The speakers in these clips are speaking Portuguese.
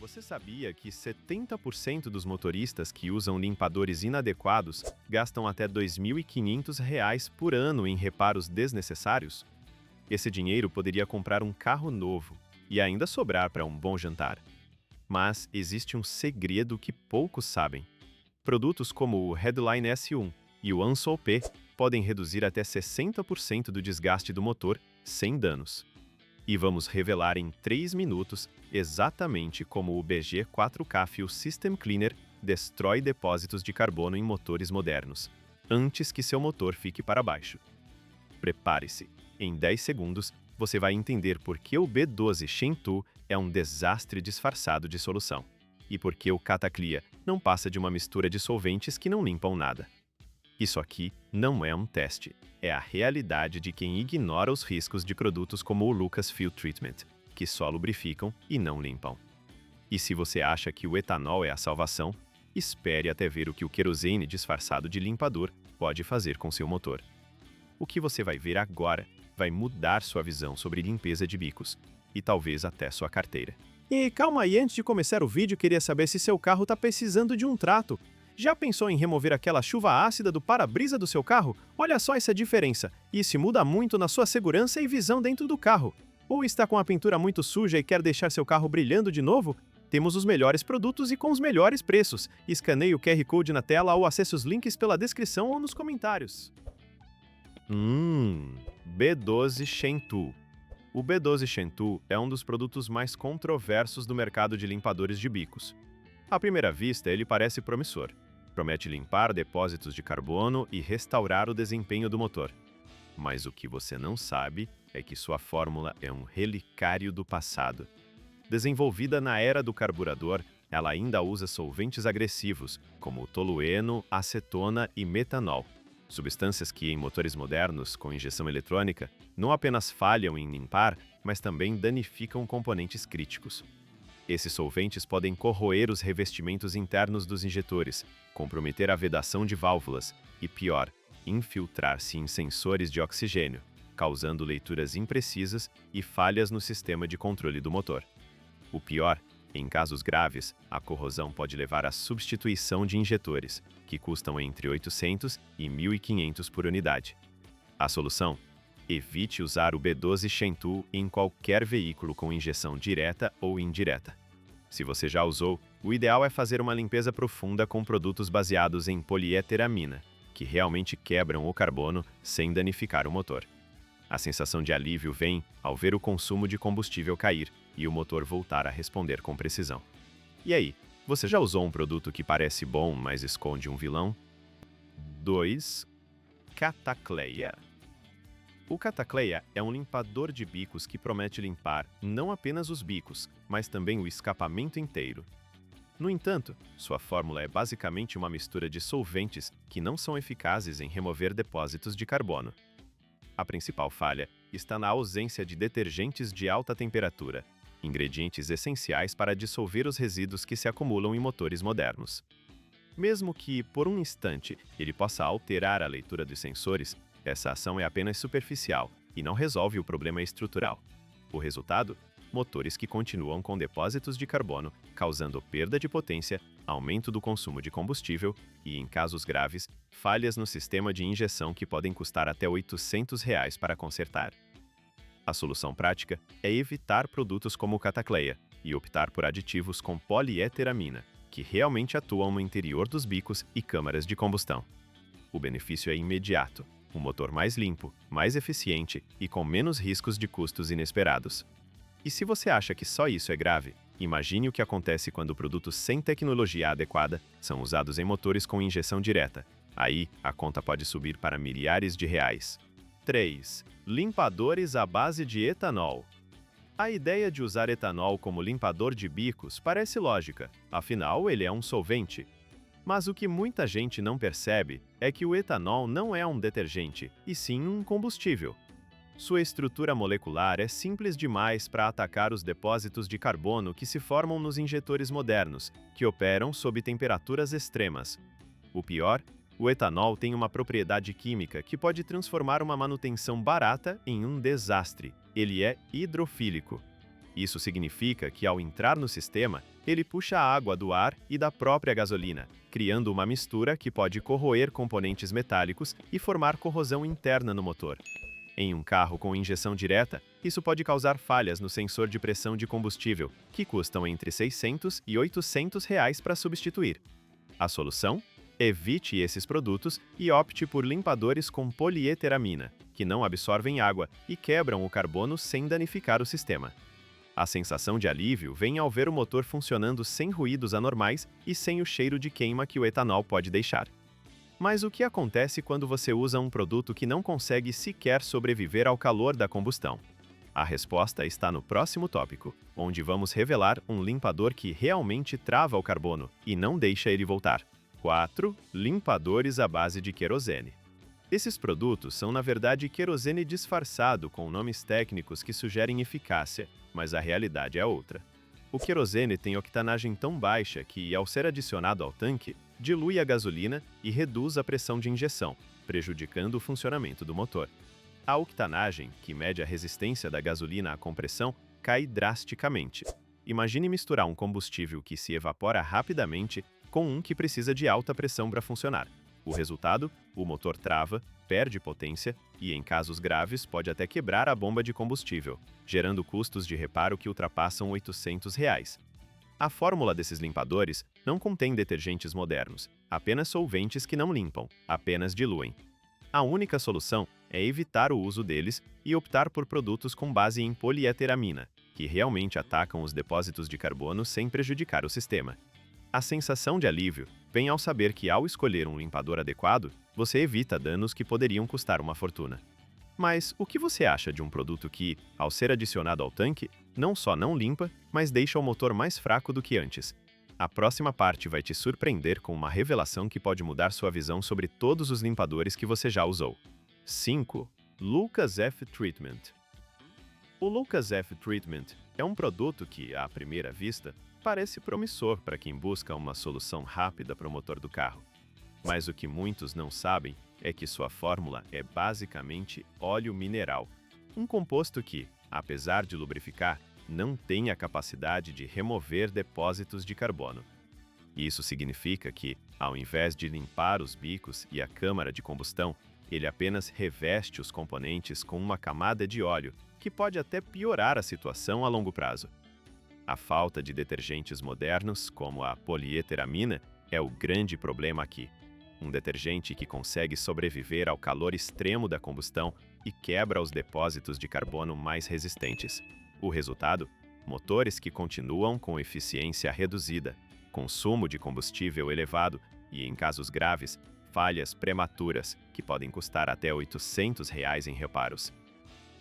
Você sabia que 70% dos motoristas que usam limpadores inadequados gastam até R$ 2.500 por ano em reparos desnecessários? Esse dinheiro poderia comprar um carro novo e ainda sobrar para um bom jantar. Mas existe um segredo que poucos sabem. Produtos como o Headline S1 e o Ansol P podem reduzir até 60% do desgaste do motor sem danos. E vamos revelar em 3 minutos exatamente como o BG4K Fuel System Cleaner destrói depósitos de carbono em motores modernos, antes que seu motor fique para baixo. Prepare-se, em 10 segundos você vai entender por que o B12 Shen2 é um desastre disfarçado de solução, e por que o Cataclia não passa de uma mistura de solventes que não limpam nada. Isso aqui não é um teste, é a realidade de quem ignora os riscos de produtos como o Lucas Fuel Treatment, que só lubrificam e não limpam. E se você acha que o etanol é a salvação, espere até ver o que o querosene disfarçado de limpador pode fazer com seu motor. O que você vai ver agora vai mudar sua visão sobre limpeza de bicos, e talvez até sua carteira. E calma aí, antes de começar o vídeo, queria saber se seu carro está precisando de um trato. Já pensou em remover aquela chuva ácida do para-brisa do seu carro? Olha só essa diferença. Isso muda muito na sua segurança e visão dentro do carro. Ou está com a pintura muito suja e quer deixar seu carro brilhando de novo? Temos os melhores produtos e com os melhores preços. Escaneie o QR Code na tela ou acesse os links pela descrição ou nos comentários. B12 Shen2. O B12 Shen2 é um dos produtos mais controversos do mercado de limpadores de bicos. À primeira vista, ele parece promissor. Promete limpar depósitos de carbono e restaurar o desempenho do motor. Mas o que você não sabe é que sua fórmula é um relicário do passado. Desenvolvida na era do carburador, ela ainda usa solventes agressivos, como tolueno, acetona e metanol. Substâncias que, em motores modernos com injeção eletrônica, não apenas falham em limpar, mas também danificam componentes críticos. Esses solventes podem corroer os revestimentos internos dos injetores, comprometer a vedação de válvulas e, pior, infiltrar-se em sensores de oxigênio, causando leituras imprecisas e falhas no sistema de controle do motor. O pior, em casos graves, a corrosão pode levar à substituição de injetores, que custam entre 800 e 1.500 por unidade. A solução? Evite usar o B12 Shen2 em qualquer veículo com injeção direta ou indireta. Se você já usou, o ideal é fazer uma limpeza profunda com produtos baseados em poliéteramina, que realmente quebram o carbono sem danificar o motor. A sensação de alívio vem ao ver o consumo de combustível cair e o motor voltar a responder com precisão. E aí, você já usou um produto que parece bom, mas esconde um vilão? 2. Catacleia. O Catacleia é um limpador de bicos que promete limpar não apenas os bicos, mas também o escapamento inteiro. No entanto, sua fórmula é basicamente uma mistura de solventes que não são eficazes em remover depósitos de carbono. A principal falha está na ausência de detergentes de alta temperatura, ingredientes essenciais para dissolver os resíduos que se acumulam em motores modernos. Mesmo que, por um instante, ele possa alterar a leitura dos sensores, essa ação é apenas superficial e não resolve o problema estrutural. O resultado? Motores que continuam com depósitos de carbono, causando perda de potência, aumento do consumo de combustível e, em casos graves, falhas no sistema de injeção que podem custar até R$ 800 para consertar. A solução prática é evitar produtos como o Catacleia e optar por aditivos com poliéteramina, que realmente atuam no interior dos bicos e câmaras de combustão. O benefício é imediato. Um motor mais limpo, mais eficiente e com menos riscos de custos inesperados. E se você acha que só isso é grave, imagine o que acontece quando produtos sem tecnologia adequada são usados em motores com injeção direta. Aí, a conta pode subir para milhares de reais. 3. Limpadores à base de etanol. A ideia de usar etanol como limpador de bicos parece lógica, afinal ele é um solvente. Mas o que muita gente não percebe é que o etanol não é um detergente, e sim um combustível. Sua estrutura molecular é simples demais para atacar os depósitos de carbono que se formam nos injetores modernos, que operam sob temperaturas extremas. O pior, o etanol tem uma propriedade química que pode transformar uma manutenção barata em um desastre. Ele é hidrofílico. Isso significa que, ao entrar no sistema, ele puxa a água do ar e da própria gasolina, criando uma mistura que pode corroer componentes metálicos e formar corrosão interna no motor. Em um carro com injeção direta, isso pode causar falhas no sensor de pressão de combustível, que custam entre R$ 600 e R$ 800 para substituir. A solução? Evite esses produtos e opte por limpadores com polieteramina, que não absorvem água e quebram o carbono sem danificar o sistema. A sensação de alívio vem ao ver o motor funcionando sem ruídos anormais e sem o cheiro de queima que o etanol pode deixar. Mas o que acontece quando você usa um produto que não consegue sequer sobreviver ao calor da combustão? A resposta está no próximo tópico, onde vamos revelar um limpador que realmente trava o carbono e não deixa ele voltar. 4. Limpadores à base de querosene. Esses produtos são, na verdade, querosene disfarçado com nomes técnicos que sugerem eficácia, mas a realidade é outra. O querosene tem octanagem tão baixa que, ao ser adicionado ao tanque, dilui a gasolina e reduz a pressão de injeção, prejudicando o funcionamento do motor. A octanagem, que mede a resistência da gasolina à compressão, cai drasticamente. Imagine misturar um combustível que se evapora rapidamente com um que precisa de alta pressão para funcionar. O resultado? O motor trava, perde potência e, em casos graves, pode até quebrar a bomba de combustível, gerando custos de reparo que ultrapassam R$ 800. A fórmula desses limpadores não contém detergentes modernos, apenas solventes que não limpam, apenas diluem. A única solução é evitar o uso deles e optar por produtos com base em polieteramina, que realmente atacam os depósitos de carbono sem prejudicar o sistema. A sensação de alívio vem ao saber que, ao escolher um limpador adequado, você evita danos que poderiam custar uma fortuna. Mas o que você acha de um produto que, ao ser adicionado ao tanque, não só não limpa, mas deixa o motor mais fraco do que antes? A próxima parte vai te surpreender com uma revelação que pode mudar sua visão sobre todos os limpadores que você já usou. 5. Lucas F Treatment. O Lucas F Treatment é um produto que, à primeira vista, parece promissor para quem busca uma solução rápida para o motor do carro. Mas o que muitos não sabem é que sua fórmula é basicamente óleo mineral, um composto que, apesar de lubrificar, não tem a capacidade de remover depósitos de carbono. Isso significa que, ao invés de limpar os bicos e a câmara de combustão, ele apenas reveste os componentes com uma camada de óleo, que pode até piorar a situação a longo prazo. A falta de detergentes modernos, como a polieteramina, é o grande problema aqui. Um detergente que consegue sobreviver ao calor extremo da combustão e quebra os depósitos de carbono mais resistentes. O resultado? Motores que continuam com eficiência reduzida, consumo de combustível elevado e, em casos graves, falhas prematuras que podem custar até R$ 800 em reparos.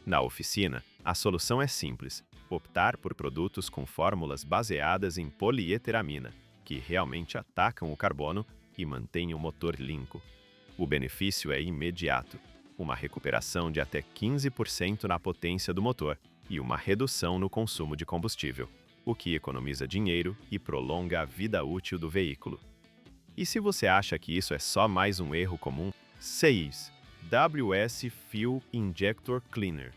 Na oficina, a solução é simples: optar por produtos com fórmulas baseadas em polieteramina, que realmente atacam o carbono e mantêm o motor limpo. O benefício é imediato: uma recuperação de até 15% na potência do motor e uma redução no consumo de combustível, o que economiza dinheiro e prolonga a vida útil do veículo. E se você acha que isso é só mais um erro comum, 6. WS Fuel Injector Cleaner.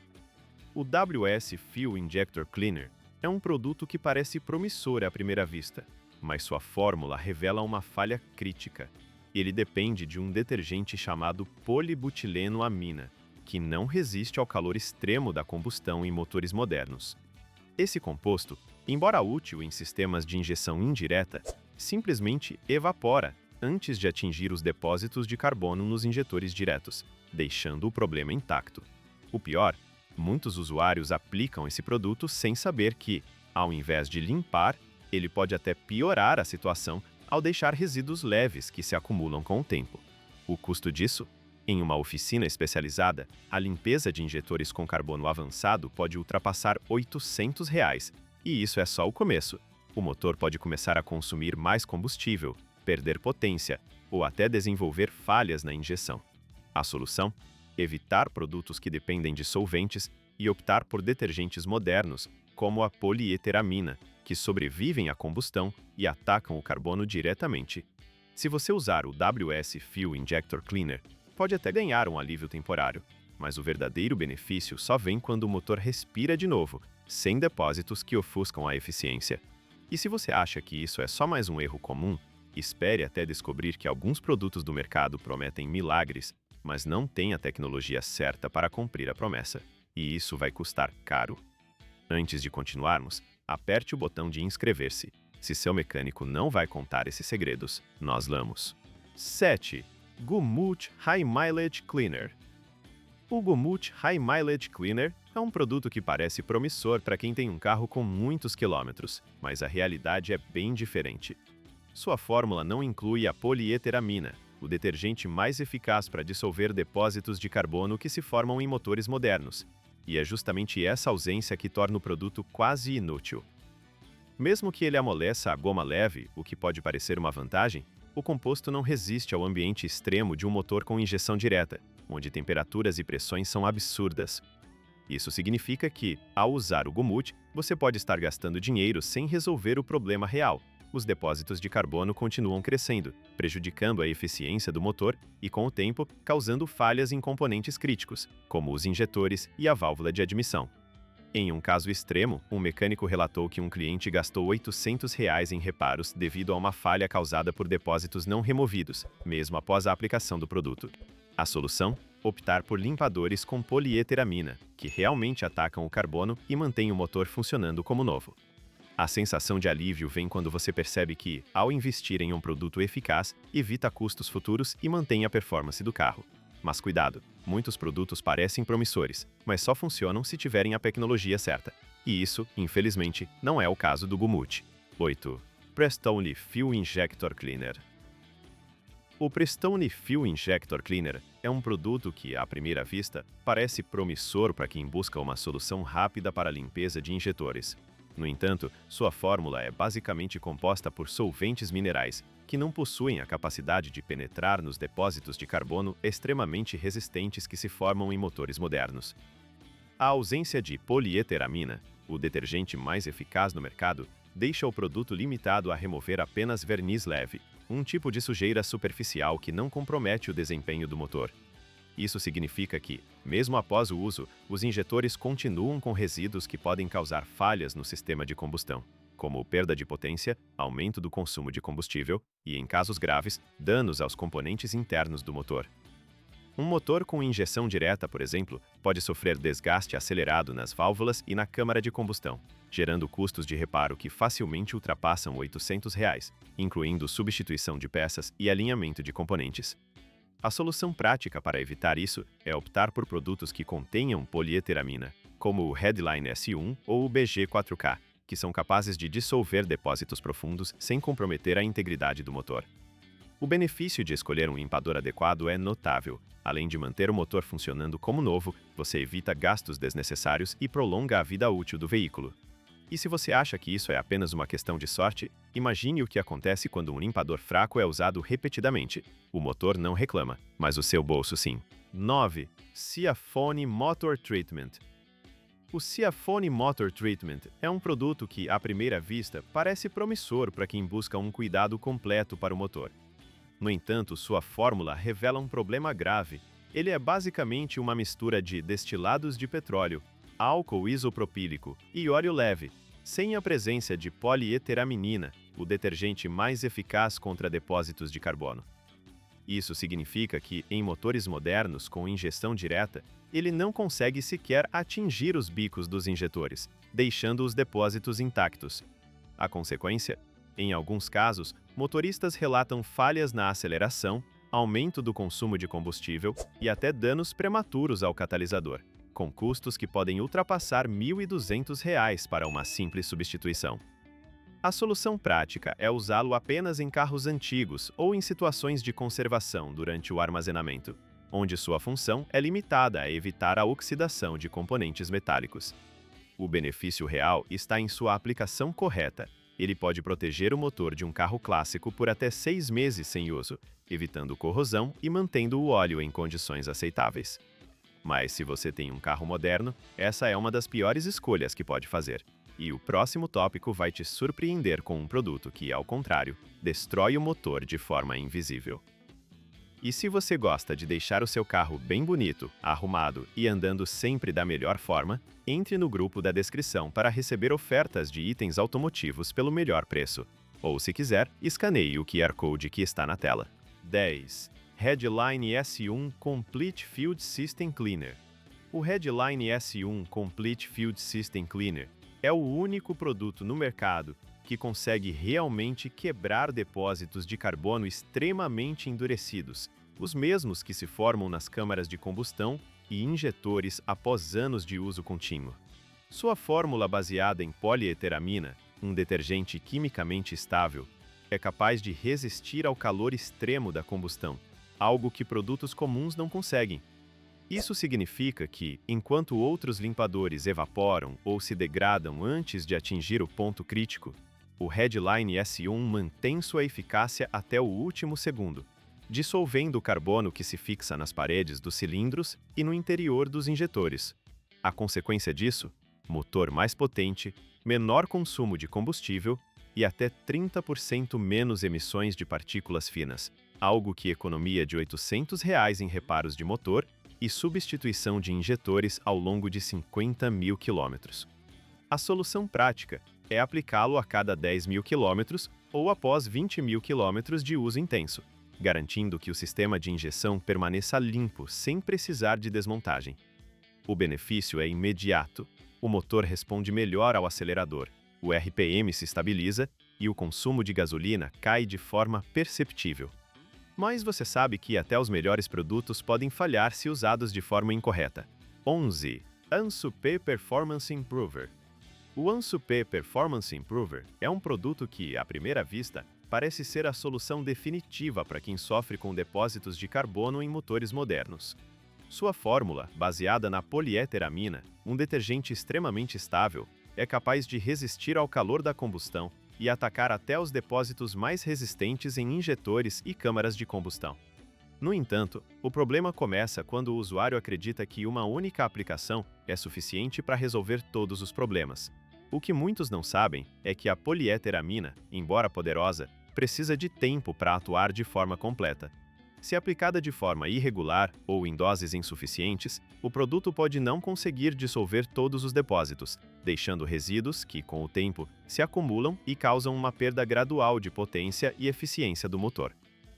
O WS Fuel Injector Cleaner é um produto que parece promissor à primeira vista, mas sua fórmula revela uma falha crítica. Ele depende de um detergente chamado polibutilenoamina, que não resiste ao calor extremo da combustão em motores modernos. Esse composto, embora útil em sistemas de injeção indireta, simplesmente evapora antes de atingir os depósitos de carbono nos injetores diretos, deixando o problema intacto. O pior, muitos usuários aplicam esse produto sem saber que, ao invés de limpar, ele pode até piorar a situação ao deixar resíduos leves que se acumulam com o tempo. O custo disso? Em uma oficina especializada, a limpeza de injetores com carbono avançado pode ultrapassar R$ 800, e isso é só o começo. O motor pode começar a consumir mais combustível, perder potência ou até desenvolver falhas na injeção. A solução? Evitar produtos que dependem de solventes e optar por detergentes modernos, como a polieteramina, que sobrevivem à combustão e atacam o carbono diretamente. Se você usar o WS Fuel Injector Cleaner, pode até ganhar um alívio temporário, mas o verdadeiro benefício só vem quando o motor respira de novo, sem depósitos que ofuscam a eficiência. E se você acha que isso é só mais um erro comum, espere até descobrir que alguns produtos do mercado prometem milagres, mas não têm a tecnologia certa para cumprir a promessa. E isso vai custar caro. Antes de continuarmos, aperte o botão de inscrever-se. Se seu mecânico não vai contar esses segredos, nós lamos. 7. Gumut High Mileage Cleaner. O Gumut High Mileage Cleaner é um produto que parece promissor para quem tem um carro com muitos quilômetros, mas a realidade é bem diferente. Sua fórmula não inclui a polieteramina, o detergente mais eficaz para dissolver depósitos de carbono que se formam em motores modernos, e é justamente essa ausência que torna o produto quase inútil. Mesmo que ele amoleça a goma leve, o que pode parecer uma vantagem, o composto não resiste ao ambiente extremo de um motor com injeção direta, onde temperaturas e pressões são absurdas. Isso significa que, ao usar o Gumut, você pode estar gastando dinheiro sem resolver o problema real. Os depósitos de carbono continuam crescendo, prejudicando a eficiência do motor e, com o tempo, causando falhas em componentes críticos, como os injetores e a válvula de admissão. Em um caso extremo, um mecânico relatou que um cliente gastou R$ 800 em reparos devido a uma falha causada por depósitos não removidos, mesmo após a aplicação do produto. A solução? Optar por limpadores com polieteramina, que realmente atacam o carbono e mantêm o motor funcionando como novo. A sensação de alívio vem quando você percebe que, ao investir em um produto eficaz, evita custos futuros e mantém a performance do carro. Mas cuidado, muitos produtos parecem promissores, mas só funcionam se tiverem a tecnologia certa. E isso, infelizmente, não é o caso do Gumut. 8. Prestone Fuel Injector Cleaner. O Prestone Fuel Injector Cleaner é um produto que, à primeira vista, parece promissor para quem busca uma solução rápida para a limpeza de injetores. No entanto, sua fórmula é basicamente composta por solventes minerais, que não possuem a capacidade de penetrar nos depósitos de carbono extremamente resistentes que se formam em motores modernos. A ausência de polieteramina, o detergente mais eficaz no mercado, deixa o produto limitado a remover apenas verniz leve, um tipo de sujeira superficial que não compromete o desempenho do motor. Isso significa que, mesmo após o uso, os injetores continuam com resíduos que podem causar falhas no sistema de combustão, como perda de potência, aumento do consumo de combustível e, em casos graves, danos aos componentes internos do motor. Um motor com injeção direta, por exemplo, pode sofrer desgaste acelerado nas válvulas e na câmara de combustão, gerando custos de reparo que facilmente ultrapassam R$ 800, incluindo substituição de peças e alinhamento de componentes. A solução prática para evitar isso é optar por produtos que contenham polieteramina, como o Headline S1 ou o BG4K, que são capazes de dissolver depósitos profundos sem comprometer a integridade do motor. O benefício de escolher um limpador adequado é notável. Além de manter o motor funcionando como novo, você evita gastos desnecessários e prolonga a vida útil do veículo. E se você acha que isso é apenas uma questão de sorte, imagine o que acontece quando um limpador fraco é usado repetidamente. O motor não reclama, mas o seu bolso sim. 9. Siafone Motor Treatment. O Siafone Motor Treatment é um produto que, à primeira vista, parece promissor para quem busca um cuidado completo para o motor. No entanto, sua fórmula revela um problema grave. Ele é basicamente uma mistura de destilados de petróleo, álcool isopropílico e óleo leve, sem a presença de polieteraminina, o detergente mais eficaz contra depósitos de carbono. Isso significa que, em motores modernos com injeção direta, ele não consegue sequer atingir os bicos dos injetores, deixando os depósitos intactos. A consequência? Em alguns casos, motoristas relatam falhas na aceleração, aumento do consumo de combustível e até danos prematuros ao catalisador, com custos que podem ultrapassar R$ 1.200 para uma simples substituição. A solução prática é usá-lo apenas em carros antigos ou em situações de conservação durante o armazenamento, onde sua função é limitada a evitar a oxidação de componentes metálicos. O benefício real está em sua aplicação correta. Ele pode proteger o motor de um carro clássico por até 6 meses sem uso, evitando corrosão e mantendo o óleo em condições aceitáveis. Mas se você tem um carro moderno, essa é uma das piores escolhas que pode fazer. E o próximo tópico vai te surpreender com um produto que, ao contrário, destrói o motor de forma invisível. E se você gosta de deixar o seu carro bem bonito, arrumado e andando sempre da melhor forma, entre no grupo da descrição para receber ofertas de itens automotivos pelo melhor preço. Ou, se quiser, escaneie o QR Code que está na tela. 10. Headline S1 Complete Field System Cleaner. O Headline S1 Complete Field System Cleaner é o único produto no mercado que consegue realmente quebrar depósitos de carbono extremamente endurecidos, os mesmos que se formam nas câmaras de combustão e injetores após anos de uso contínuo. Sua fórmula baseada em polieteramina, um detergente quimicamente estável, é capaz de resistir ao calor extremo da combustão, algo que produtos comuns não conseguem. Isso significa que, enquanto outros limpadores evaporam ou se degradam antes de atingir o ponto crítico, o Headline S1 mantém sua eficácia até o último segundo, dissolvendo o carbono que se fixa nas paredes dos cilindros e no interior dos injetores. A consequência disso, motor mais potente, menor consumo de combustível e até 30% menos emissões de partículas finas, algo que economia de R$ 800 em reparos de motor e substituição de injetores ao longo de 50 mil quilômetros. A solução prática é aplicá-lo a cada 10 mil quilômetros ou após 20 mil quilômetros de uso intenso, garantindo que o sistema de injeção permaneça limpo sem precisar de desmontagem. O benefício é imediato. O motor responde melhor ao acelerador, o RPM se estabiliza e o consumo de gasolina cai de forma perceptível. Mas você sabe que até os melhores produtos podem falhar se usados de forma incorreta. 11. Ansupe Performance Improver. O Ansupe Performance Improver é um produto que, à primeira vista, parece ser a solução definitiva para quem sofre com depósitos de carbono em motores modernos. Sua fórmula, baseada na polieteramina, um detergente extremamente estável, é capaz de resistir ao calor da combustão e atacar até os depósitos mais resistentes em injetores e câmaras de combustão. No entanto, o problema começa quando o usuário acredita que uma única aplicação é suficiente para resolver todos os problemas. O que muitos não sabem é que a polieteramina, embora poderosa, precisa de tempo para atuar de forma completa. Se aplicada de forma irregular ou em doses insuficientes, o produto pode não conseguir dissolver todos os depósitos, deixando resíduos que, com o tempo, se acumulam e causam uma perda gradual de potência e eficiência do motor.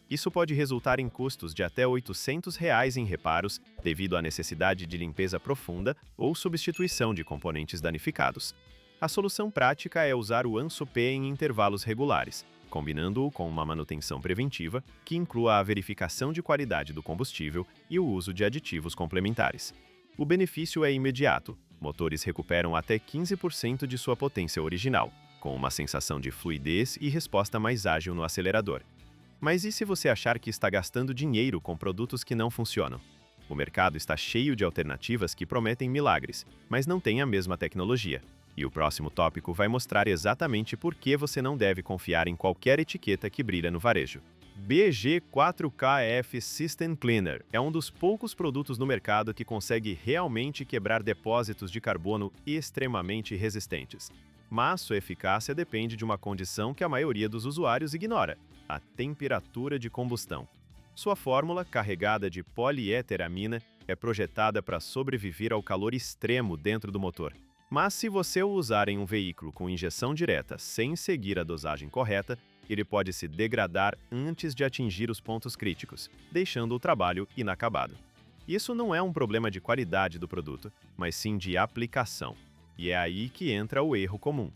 Isso pode resultar em custos de até R$ 800 em reparos, devido à necessidade de limpeza profunda ou substituição de componentes danificados. A solução prática é usar o Ansupe em intervalos regulares, combinando-o com uma manutenção preventiva que inclua a verificação de qualidade do combustível e o uso de aditivos complementares. O benefício é imediato. Motores recuperam até 15% de sua potência original, com uma sensação de fluidez e resposta mais ágil no acelerador. Mas e se você achar que está gastando dinheiro com produtos que não funcionam? O mercado está cheio de alternativas que prometem milagres, mas não têm a mesma tecnologia. E o próximo tópico vai mostrar exatamente por que você não deve confiar em qualquer etiqueta que brilha no varejo. BG4KF System Cleaner é um dos poucos produtos no mercado que consegue realmente quebrar depósitos de carbono extremamente resistentes. Mas sua eficácia depende de uma condição que a maioria dos usuários ignora: a temperatura de combustão. Sua fórmula, carregada de polieteramina, é projetada para sobreviver ao calor extremo dentro do motor. Mas se você o usar em um veículo com injeção direta sem seguir a dosagem correta, ele pode se degradar antes de atingir os pontos críticos, deixando o trabalho inacabado. Isso não é um problema de qualidade do produto, mas sim de aplicação. E é aí que entra o erro comum.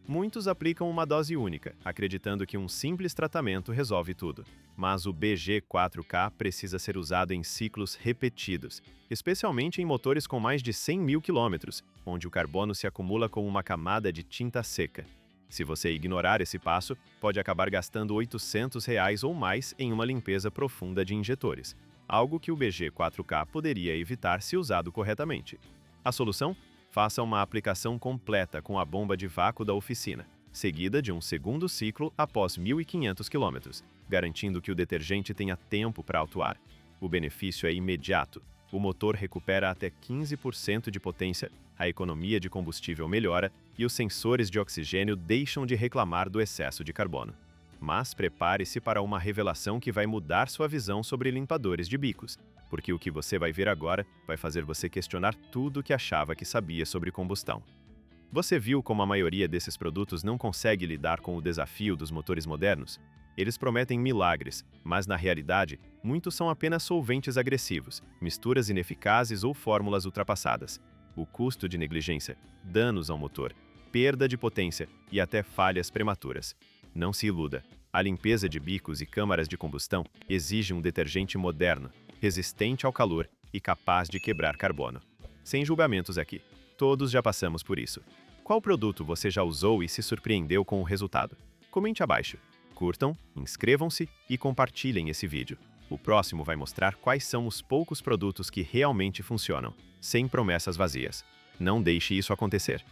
Muitos aplicam uma dose única, acreditando que um simples tratamento resolve tudo. Mas o BG4K precisa ser usado em ciclos repetidos, especialmente em motores com mais de 100 mil quilômetros, onde o carbono se acumula como uma camada de tinta seca. Se você ignorar esse passo, pode acabar gastando R$ 800 ou mais em uma limpeza profunda de injetores, algo que o BG4K poderia evitar se usado corretamente. A solução? Faça uma aplicação completa com a bomba de vácuo da oficina, seguida de um segundo ciclo após 1.500 km, garantindo que o detergente tenha tempo para atuar. O benefício é imediato. O motor recupera até 15% de potência, a economia de combustível melhora e os sensores de oxigênio deixam de reclamar do excesso de carbono. Mas prepare-se para uma revelação que vai mudar sua visão sobre limpadores de bicos, porque o que você vai ver agora vai fazer você questionar tudo o que achava que sabia sobre combustão. Você viu como a maioria desses produtos não consegue lidar com o desafio dos motores modernos? Eles prometem milagres, mas na realidade, muitos são apenas solventes agressivos, misturas ineficazes ou fórmulas ultrapassadas. O custo de negligência, danos ao motor, perda de potência e até falhas prematuras. Não se iluda, a limpeza de bicos e câmaras de combustão exige um detergente moderno, resistente ao calor e capaz de quebrar carbono. Sem julgamentos aqui, todos já passamos por isso. Qual produto você já usou e se surpreendeu com o resultado? Comente abaixo. Curtam, inscrevam-se e compartilhem esse vídeo. O próximo vai mostrar quais são os poucos produtos que realmente funcionam, sem promessas vazias. Não deixe isso acontecer.